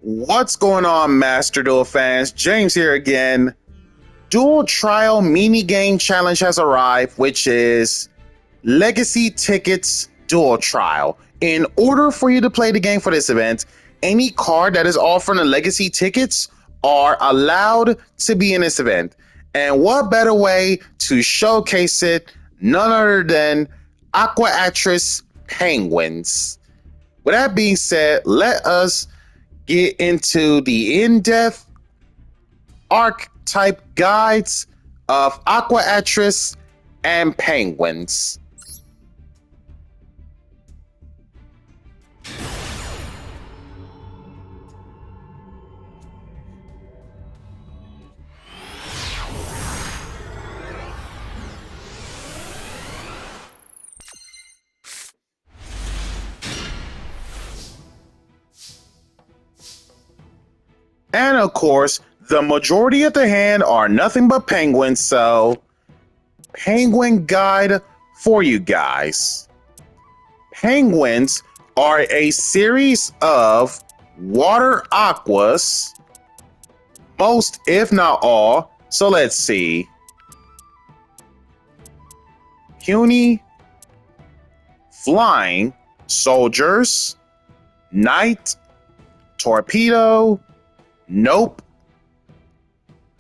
What's going on, Master Duel fans? James here again. Dual Trial mini game challenge has arrived, which is Legacy Tickets Dual Trial. In order for you to play the game for this event, any card that is offering the Legacy Tickets are allowed to be in this event. And what better way to showcase it, none other than Aquaactress Penguins. With that being said, let us get into the in-depth archetype guides of Aquaactress and Penguins. And of course, the majority of the hand are nothing but penguins, so penguin guide for you guys. Penguins are a series of water aquas, most if not all. So let's see. Puny, Flying, Soldiers, Knight, Torpedo, Nope,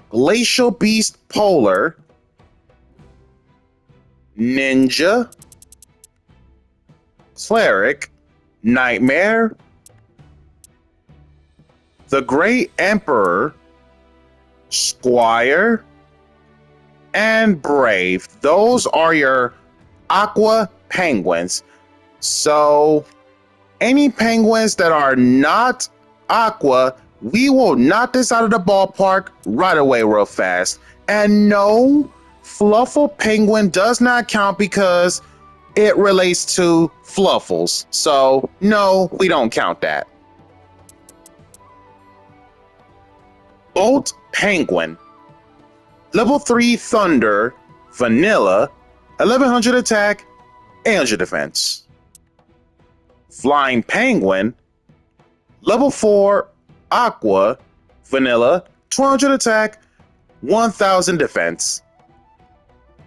Glacial Beast Polar, Ninja, Cleric, Nightmare, the Great Emperor, Squire, and Brave. Those are your Aqua Penguins. So, any penguins that are not Aqua, we will knock this out of the ballpark right away real fast. And no, Fluffle Penguin does not count because it relates to Fluffles. So no, we don't count that. Bolt Penguin. Level 3 Thunder, Vanilla, 1100 attack, 800 defense. Flying Penguin. Level 4 Aqua, Vanilla, 200 attack, 1000 defense.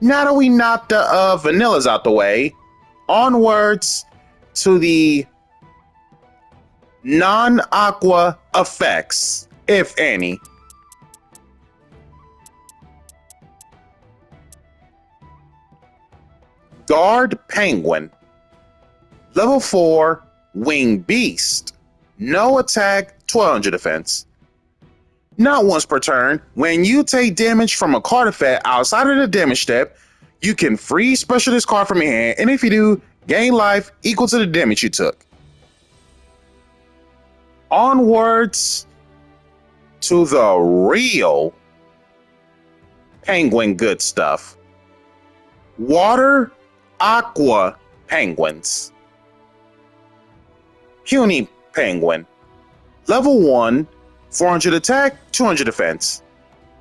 Now that we knocked the vanillas out the way, onwards to the non-aqua effects, if any. Guard Penguin. Level 4 Winged Beast. No attack, 1200 defense. Not once per turn, when you take damage from a card effect outside of the damage step, you can free special this card from your hand, and if you do, gain life equal to the damage you took. Onwards to the real penguin good stuff. Water Aqua Penguins. Puny Penguin. Level 1, 400 attack, 200 defense.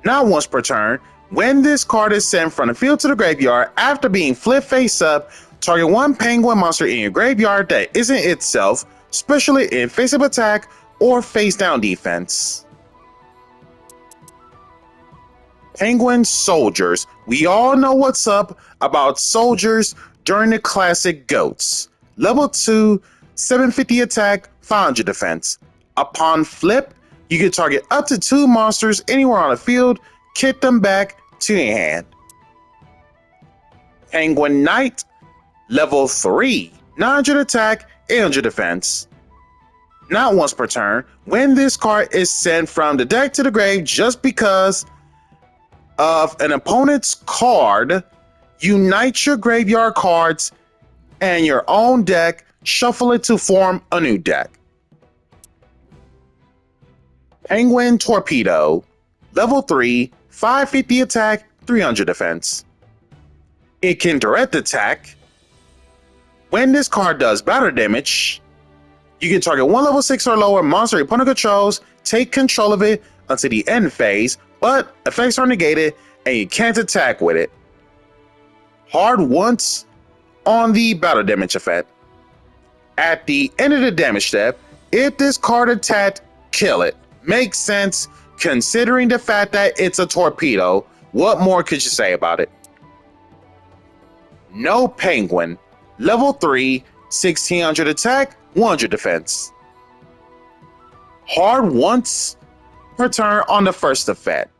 Not once per turn, when this card is sent from the field to the graveyard after being flipped face up, target one penguin monster in your graveyard that isn't itself, especially in face up attack or face down defense. Penguin Soldiers. We all know what's up about soldiers during the classic GOATs. Level 2, 750 attack, 500 defense. Upon flip, you can target up to 2 monsters anywhere on the field, kick them back to your hand. Penguin Knight, level 3, 900 attack, 800 defense. Not once per turn, when this card is sent from the deck to the grave just because of an opponent's card, unite your graveyard cards and your own deck, shuffle it to form a new deck. Penguin Torpedo, level 3, 550 attack, 300 defense. It can direct attack. When this card does battle damage, you can target one level 6 or lower monster your opponent controls, take control of it until the end phase, but effects are negated and you can't attack with it. Hard once on the battle damage effect. At the end of the damage step, if this card attacked kill it. Makes sense considering the fact that it's a torpedo. What more could you say about it? No Penguin. Level 3, 1600 attack, 100 defense. Hard once per turn on the first effect.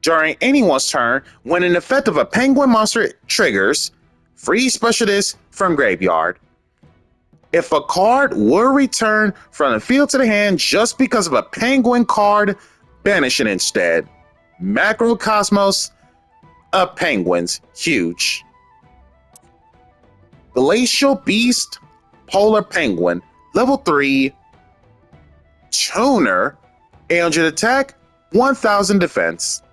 During anyone's turn, when an effect of a penguin monster triggers, free specialist from graveyard. If a card were returned from the field to the hand just because of a penguin card, banish it instead. Macrocosmos of penguins, huge. Glacial Beast, Polar Penguin, level 3, tuner, 800 attack, 1000 defense.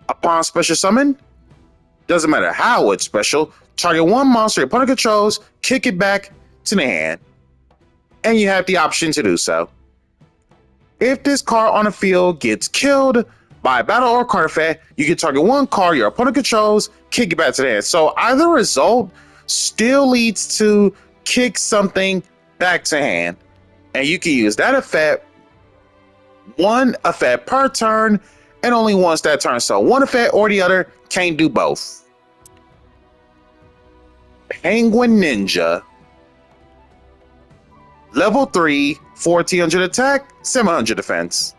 Upon special summon, doesn't matter how it's special, target one monster your opponent controls, kick it back to the hand, and you have the option to do so. If this card on the field gets killed by a battle or card effect, you can target one card your opponent controls, kick it back to the hand. So either result still leads to kick something back to hand, and you can use that effect, one effect per turn, and only once that turn. So one effect or the other, can't do both. Penguin Ninja, level 3, 1400 attack, 700 defense.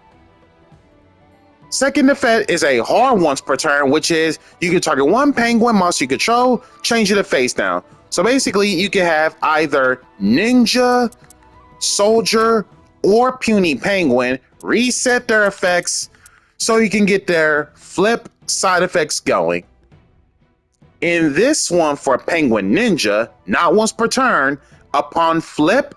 Second effect is a hard once per turn, which is you can target one penguin monster you control, change it to face down. So basically you can have either ninja, soldier, or puny penguin reset their effects so you can get their flip side effects going. In this one for Penguin Ninja, not once per turn, upon flip,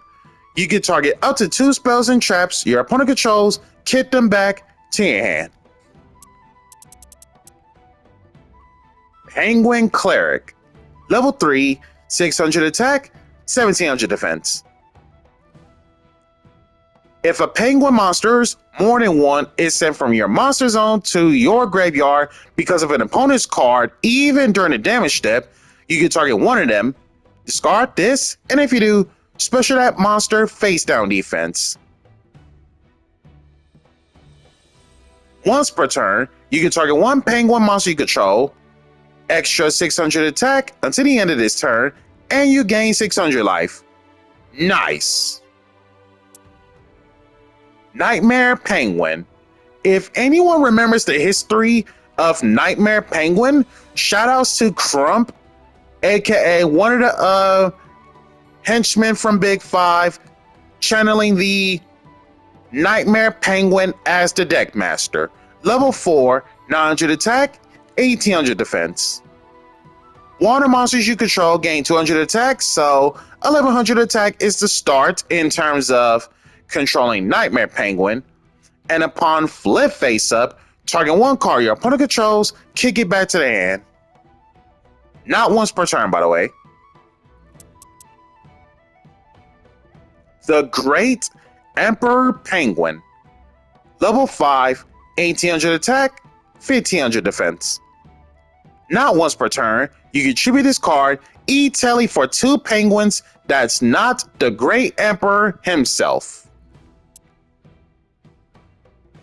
you can target up to 2 spells and traps your opponent controls, kick them back to your hand. Penguin Cleric, level 3, 600 attack, 1700 defense. If a penguin monster's more than one is sent from your monster zone to your graveyard because of an opponent's card, even during the damage step, you can target one of them, discard this, and if you do, special that monster face down defense. Once per turn, you can target one penguin monster you control, extra 600 attack until the end of this turn, and you gain 600 life. Nice. Nightmare Penguin. If anyone remembers the history of Nightmare Penguin, shoutouts to Crump, aka one of the henchmen from Big Five, channeling the Nightmare Penguin as the deck master. Level 4, 900 attack, 1800 defense. Water monsters you control gain 200 attack, so 1100 attack is the start in terms of controlling Nightmare Penguin, and upon flip face up, target one card your opponent controls, kick it back to the hand. Not once per turn, by the way. The Great Emperor Penguin, level 5, 1800 attack, 1500 defense. Not once per turn, you can tribute this card, E-Telly for 2 penguins that's not the Great Emperor himself.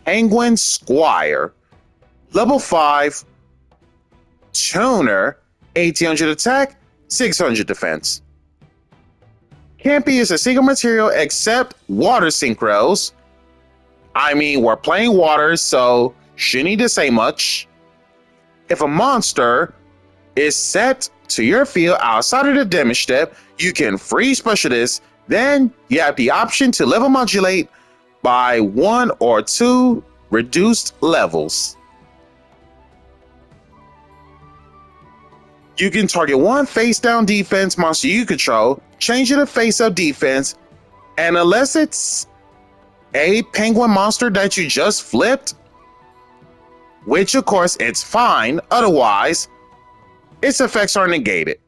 Penguin Squire, level 5, tuner, 1800 attack, 600 defense. Can't be used as a single material except water synchros. I mean, we're playing water, so shouldn't need to say much. If a monster is set to your field outside of the damage step, you can free special this, then you have the option to level modulate by 1 or 2 reduced levels. You can target one face down defense monster you control, change it to face up defense, and unless it's a penguin monster that you just flipped, which of course it's fine, otherwise its effects are negated.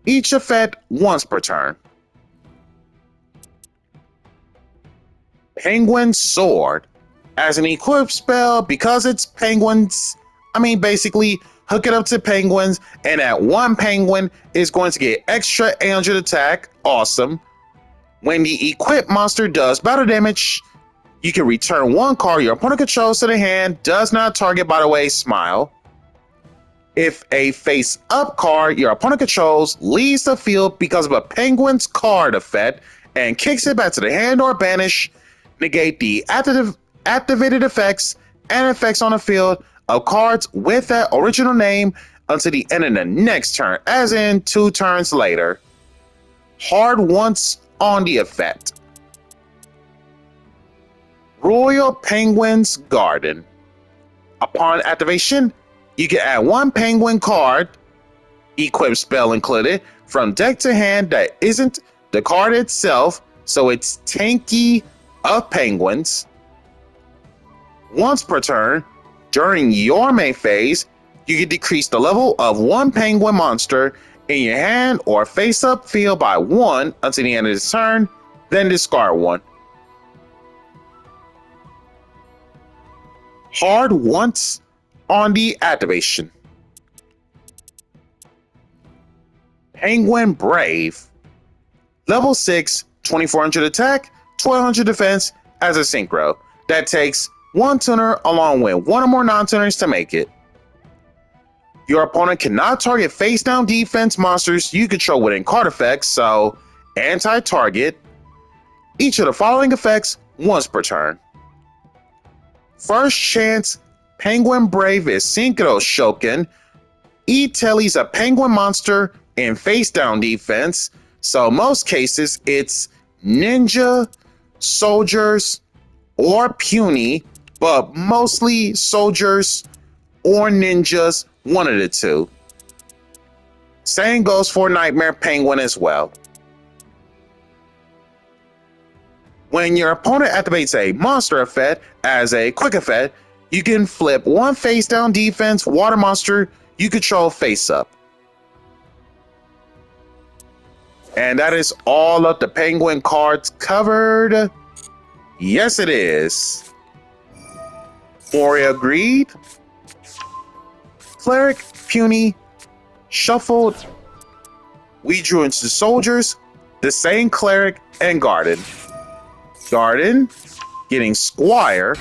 Each effect once per turn. Penguin Sword. As an equipped spell, because it's penguins, basically hook it up to penguins, and that one penguin is going to get extra 800 attack. Awesome. When the equipped monster does battle damage You can return one card your opponent controls to the hand, does not target, by the way, smile. If a face-up card your opponent controls leaves the field because of a penguin's card effect and kicks it back to the hand or banish, negate the activated effects and effects on the field of cards with that original name until the end of the next turn, as in 2 turns later. Hard once on the effect. Royal Penguin's Garden. Upon activation, you can add 1 penguin card, equip spell included, from deck to hand that isn't the card itself, so it's tanky of penguins. Once per turn, during your main phase, you can decrease the level of 1 penguin monster in your hand or face-up field by 1 until the end of this turn, then discard 1. Hard once on the activation. Penguin Brave. Level 6, 2400 attack, 1200 defense as a synchro. That takes 1 tuner along with 1 or more non-tuners to make it. Your opponent cannot target face-down defense monsters you control within card effects, so anti-target. Each of the following effects once per turn. First chance, Penguin Brave is Synchro Shoken. E-Telly's a penguin monster in face-down defense, so most cases it's ninja, soldiers, or puny, but mostly soldiers or ninjas, one of the two. Same goes for Nightmare Penguin as well. When your opponent activates a monster effect as a quick effect, you can flip 1 face-down defense water monster you control face-up. And that is all of the penguin cards covered. Yes, it is. Moria Greed, Cleric, Puny, Shuffled. We drew into Soldiers, the same Cleric, and Garden. Garden, getting Squire,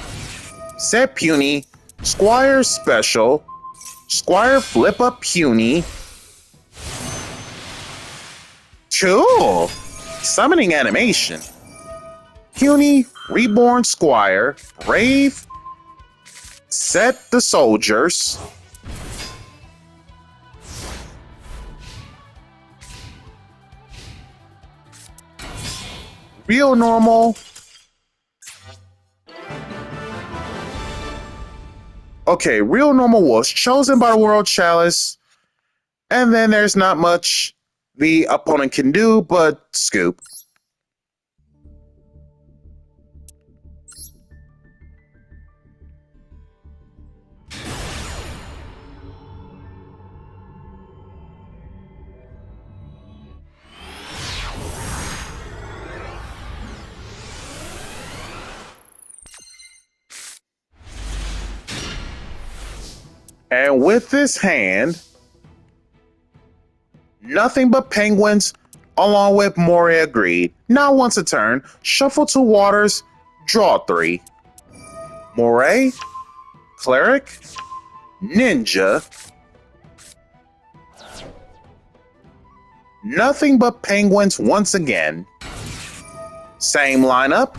Set Puny, Squire Special, Squire Flip Up Puny. Cool! Summoning animation. Puny, Reborn Squire, Brave, Set the Soldiers. Real Normal. Okay, Real Normal was chosen by the World Chalice, and then there's not much the opponent can do but scoop. And with this hand, nothing but penguins along with Moria Greed. Now once a turn, shuffle 2 waters, draw 3. Moray, Cleric, Ninja. Nothing but penguins once again. Same lineup.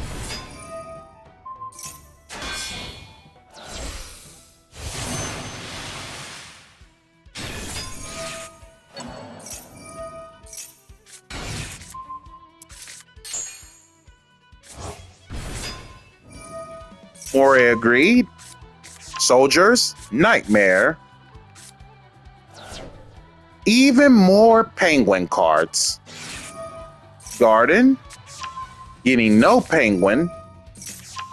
Moria Greed, Soldiers, Nightmare. Even more penguin cards. Garden, getting no penguin.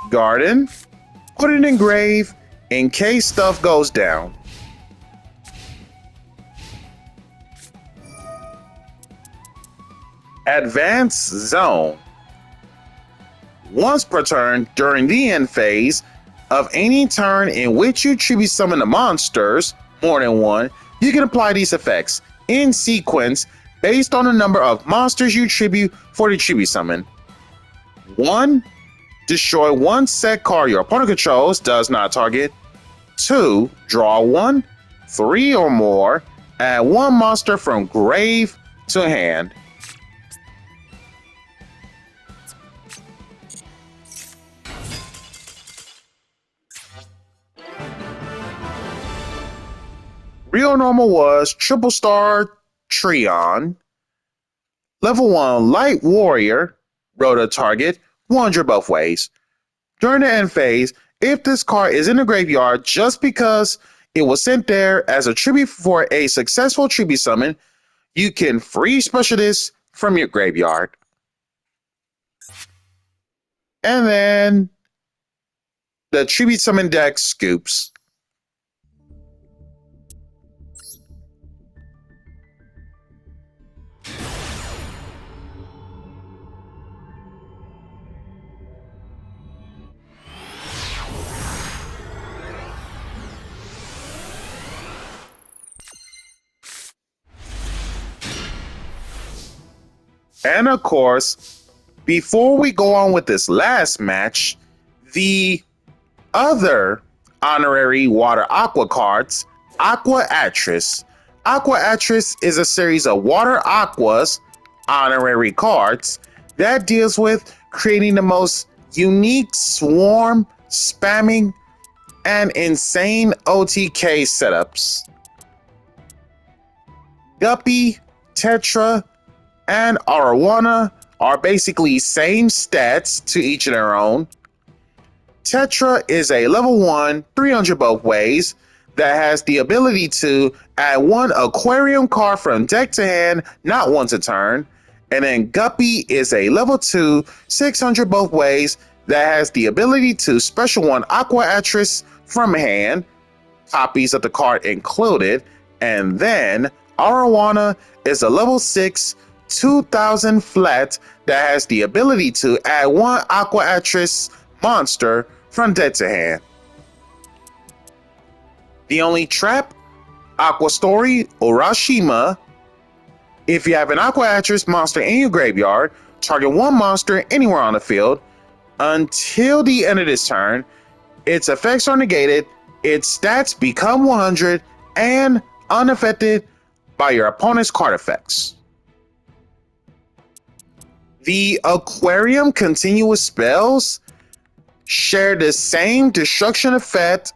Garden, put it in grave in case stuff goes down. Advanced Zone. Once per turn during the end phase of any turn in which you tribute summon the monsters, more than 1, you can apply these effects in sequence based on the number of monsters you tribute for the tribute summon. 1, Destroy one set card your opponent controls, does not target. 2. Draw 1. 3 or more. Add 1 monster from grave to hand. Real normal was triple star Tryon. Level 1 Light Warrior. Rota target 100 both ways. During the end phase, if this card is in the graveyard just because it was sent there as a tribute for a successful tribute summon, you can free special this from your graveyard. And then the tribute summon deck scoops. And of course, before we go on with this last match, the other honorary Water Aqua cards, Aquaactress. Aquaactress is a series of Water Aqua's honorary cards that deals with creating the most unique swarm, spamming, and insane OTK setups. Guppy, Tetra, and Arowana are basically same stats to each of their own. Tetra is a level 1, 300 both ways that has the ability to add 1 aquarium card from deck to hand, not once a turn. And then Guppy is a level 2, 600 both ways that has the ability to special 1 Aquaactress from hand, copies of the card included. And then Arowana is a level 6, 2000 flat that has the ability to add 1 Aquaactress monster from deck to hand. The only trap, Aqua Story Urashima. If you have an Aquaactress monster in your graveyard, target 1 monster anywhere on the field. Until the end of this turn, its effects are negated, its stats become 100 and unaffected by your opponent's card effects. The Aquarium continuous spells share the same destruction effect.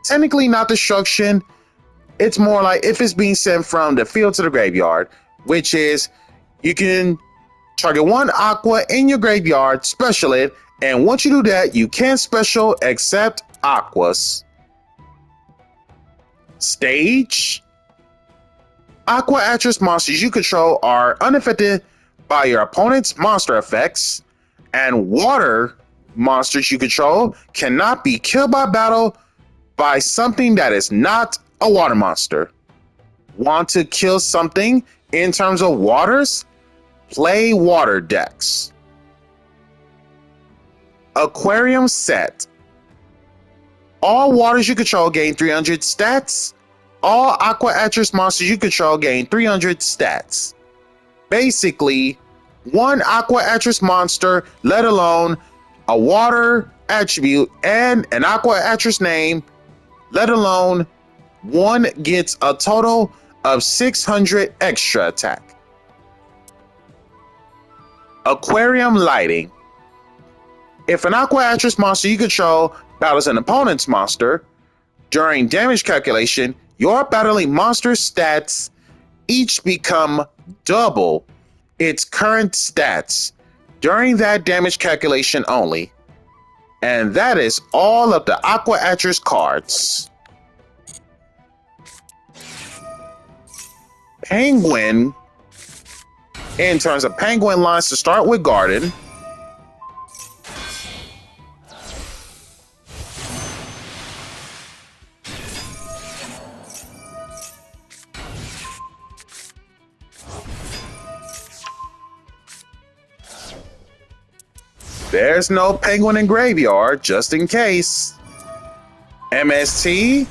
Technically not destruction, it's more like if it's being sent from the field to the graveyard, which is you can target 1 aqua in your graveyard, special it, and once you do that, you can't special except aquas. Stage. Aquaactress monsters you control are unaffected by your opponent's monster effects, and water monsters you control cannot be killed by battle by something that is not a water monster. Want to kill something in terms of waters? Play water decks. Aquarium set. All waters you control gain 300 stats. All Aquaactress monsters you control gain 300 stats. Basically, 1 Aquaactress monster, let alone a water attribute and an Aquaactress name, let alone 1 gets a total of 600 extra attack. Aquarium lighting. If an Aquaactress monster you control battles an opponent's monster, during damage calculation, your battling monster stats each become double its current stats during that damage calculation only. And that is all of the Aquaactress cards. Penguin. In terms of Penguin lines, to start with Garden. There's no Penguin in graveyard, just in case. MST?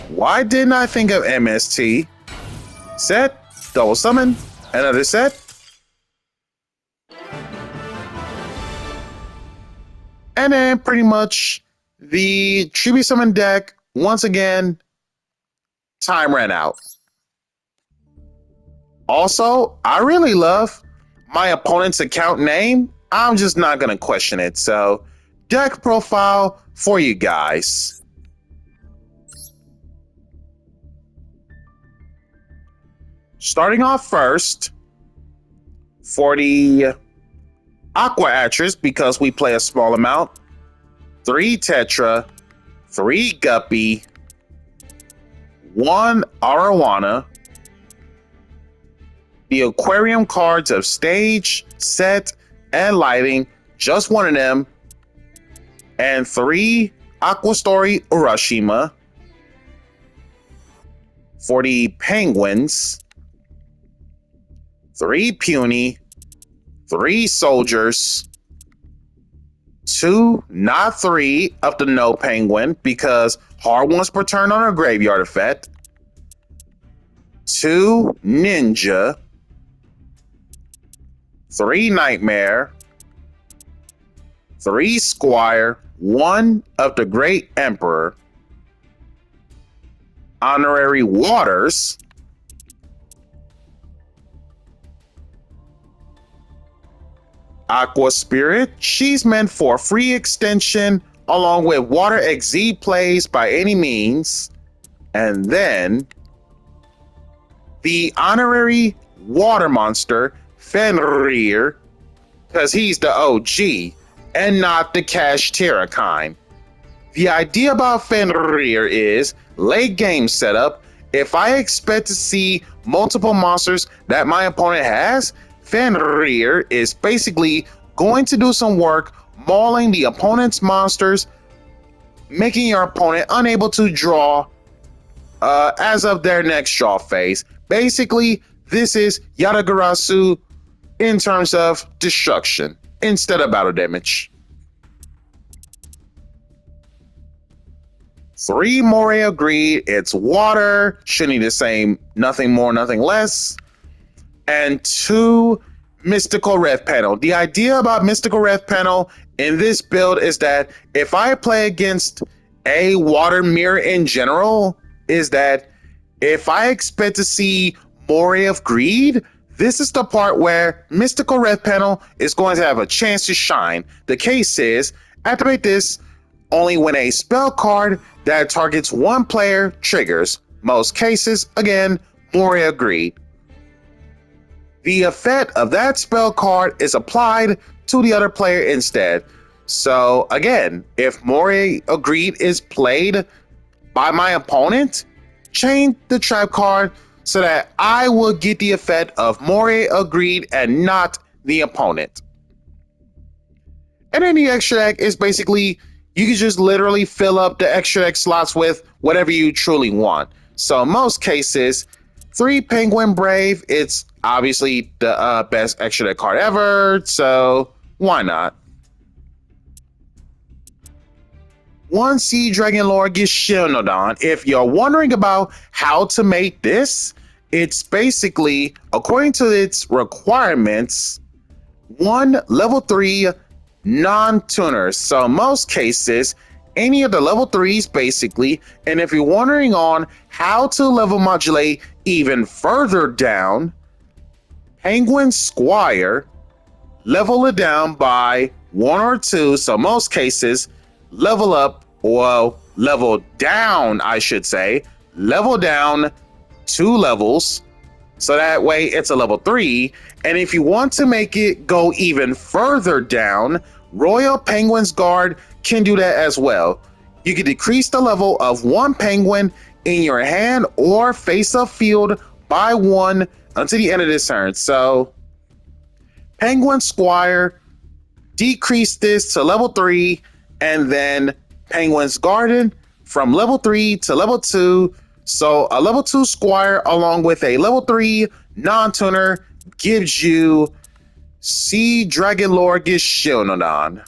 Why didn't I think of MST? Set, double summon, another set. And then pretty much the Tribute Summon deck, once again, time ran out. Also, I really love my opponent's account name. I'm just not going to question it. So, deck profile for you guys. Starting off first, for the Aquaactress, because we play a small amount, 3 Tetra, 3 Guppy, 1 Arowana, the aquarium cards of Stage, Set, and Lighting, just one of them, and 3 Aqua Story Urashima. For the Penguins, 3 Puny, 3 Soldiers, 2, not 3, of the No Penguin, because hard ones per turn on a graveyard effect, 2 Ninja, 3 Nightmare, 3 Squire, 1 of the Great Emperor, Honorary Waters, Aqua Spirit. She's meant for free extension along with Water XZ plays by any means. And then the Honorary Water Monster, Fenrir, because he's the OG and not the Cash Terra kind. The idea about Fenrir is late game setup. If I expect to see multiple monsters that my opponent has, Fenrir is basically going to do some work mauling the opponent's monsters, making your opponent unable to draw as of their next draw phase. Basically, this is Yatagarasu in terms of destruction instead of battle damage. 3 Moray of Greed, it's water, should need the same, nothing more, nothing less. And 2 Mystical Red Panel. The idea about Mystical Red Panel in this build is that if I play against a water mirror in general, is that if I expect to see Moray of Greed, this is the part where Mystical Red Panel is going to have a chance to shine. The case is, activate this only when a spell card that targets one player triggers. Most cases, again, Moray of Greed. The effect of that spell card is applied to the other player instead. So again, if Moray of Greed is played by my opponent, change the trap card so that I will get the effect of Moray of Greed and not the opponent. And then the extra deck is basically, you can just literally fill up the extra deck slots with whatever you truly want. So in most cases, 3 Penguin Brave, it's obviously the best extra deck card ever, so why not? 1 Sea Dragon Lord Gishinodon. If you're wondering about how to make this, it's basically, according to its requirements, 1 level 3 non-tuner. So in most cases, any of the level 3s basically, and if you're wondering on how to level modulate even further down, Penguin Squire, level it down by 1 or 2, so most cases, level up, well, level down, I should say, level down 2 levels, so that way it's a level 3, and if you want to make it go even further down, Royal Penguin's Guard can do that as well. You can decrease the level of 1 penguin in your hand or face-up field by 1 until the end of this turn. So, Penguin Squire, decrease this to level 3, and then Penguin's Garden from level 3 to level 2. So, a level 2 Squire along with a level 3 non-tuner gives you Sea Dragon Lord Gishinodon.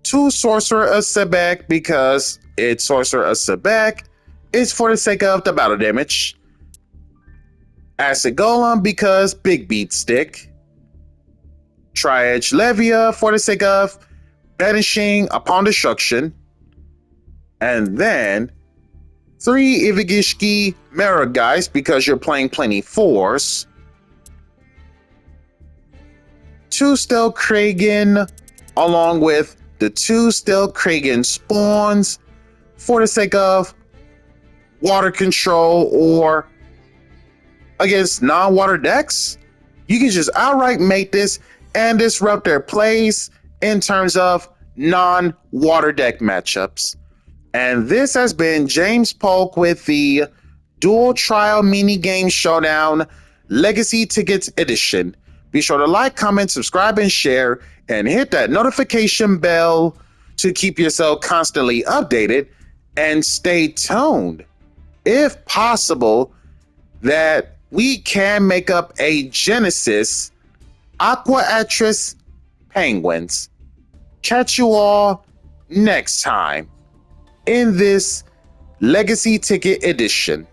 2 Sorcerer of Sebek, because it's Sorcerer of Sebek. It's for the sake of the battle damage. Acid Golem, because big beat stick. Tri-Edge Levia, for the sake of Banishing upon destruction, and then 3 Ivagishki Merageist because you're playing plenty 4s, 2 Stealth Kragan, along with the 2 Stealth Kragan spawns for the sake of water control or against non-water decks. You can just outright make this and disrupt their plays in terms of non-water deck matchups. And this has been James Polk with the Dual Trial Mini Game Showdown Legacy Tickets Edition. Be sure to like, comment, subscribe, and share, and hit that notification bell to keep yourself constantly updated, and stay tuned, if possible, that we can make up a Genesis Aquaactress Penguins. Catch you all next time in this Legacy Ticket Edition.